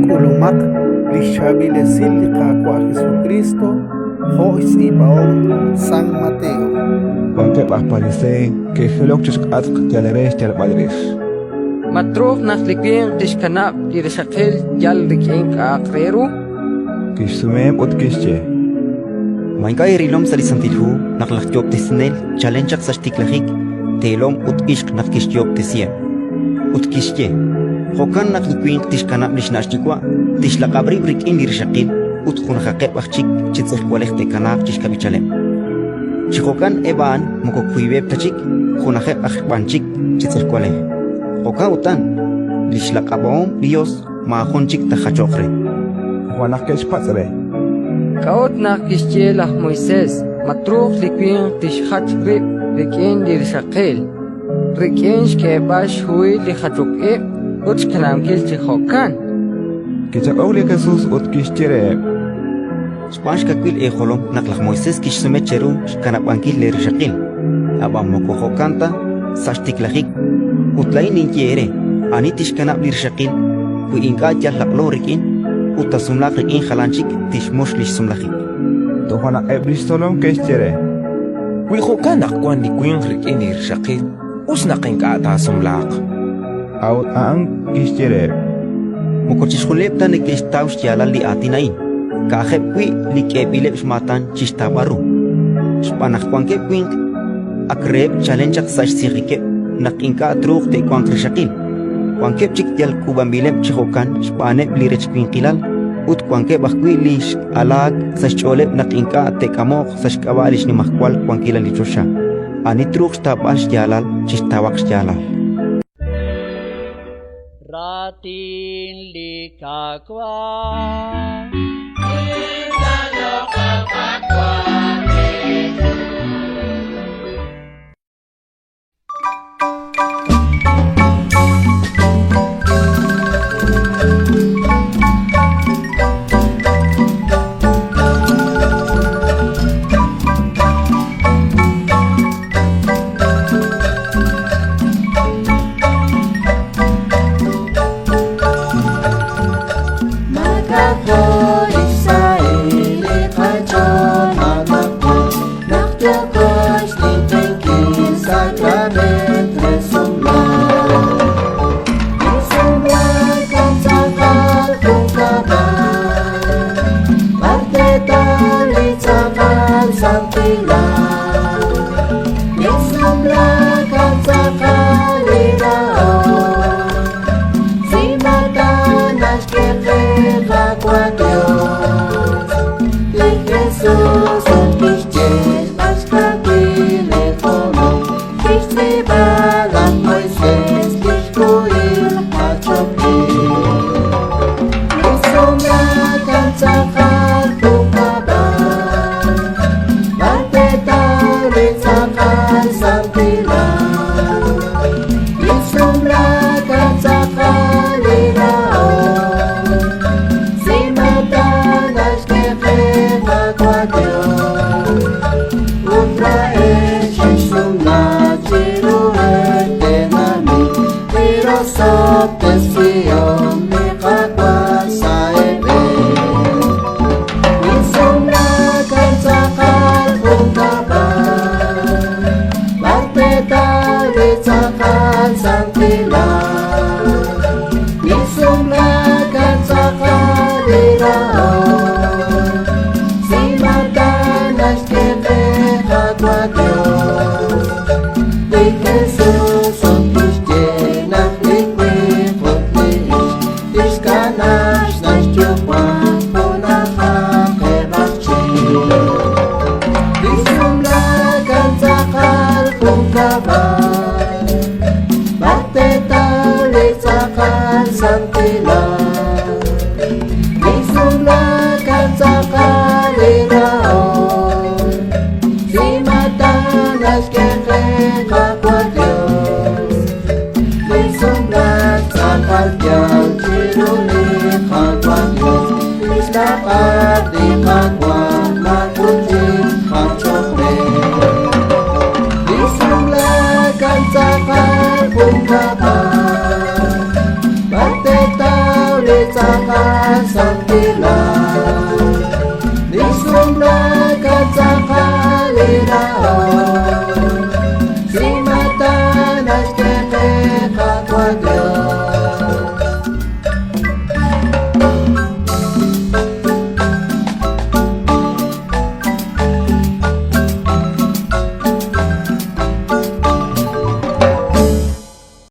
Kulumak lishabilesil likakwa Jesucristo, Jois ibaon San Mateo. Ponte aparece que Felocchus atk teleres padres. Matruf naslikin tishkanap dirishakil yal rikin akreru. Kishsumem utkishche. Maingay rilom salisantilhu naklakjob tisnel challenge sastiklahik telom utishk nakishjob tisien. Utkishche. Hokan naklikwin tishkanap lishnashtikwa tishlakabri rikin dirishakil utkunakaqeb achik chitzilkwalek tekanak chishkabichalem. Chihokan eban mokokuibeb tachik kunakeb achbanchik chitzilkwalek. Hoka utan lishlakabom Dios mahonchik tajachokre. Juanakesh patzre. Kaut nakishchelah Moisés matruf likwin tishkhatgrib rikin dirishakil. Rikin shkebash hui likhachukib utshkanamkil chihokan. Kichak ogli Jesus utkishchere. Spanish kakwil ejolom naklak Moisés kishsumecheru shkanapankil lerishakil. Abam mokohokanta sashtiklahik. Utlain inkiere anitish kanap lirshakil ku inka jahlaklo rikin utasumlak rikin khalanchik tishmosh lishsumlahik. Tohana ebristolom kishchere. Wihokan akwan likwin rikin irshakil usnakin ka atasumlak. Aut ang kishchere. Mokochishulep tan ikishtaus yalal li atinain. Kahep kwi likepilep shmatan chishtabaru. Spanakwankep kwink akreb challenge sash sirikep nakinka truk te kwankrishakil. Kwankep chik yal kubambilep chihokan shpanep lirech kwinkilal. Ut kwankep akwi lish alag sash cholep nakinka te kamok sash kabalish ni mahkwal kwankila lichosha. Ani truk shtabash yalal chishtawaks yalal. Ratin likakwa cakan sampilan Nisumna kacakaliran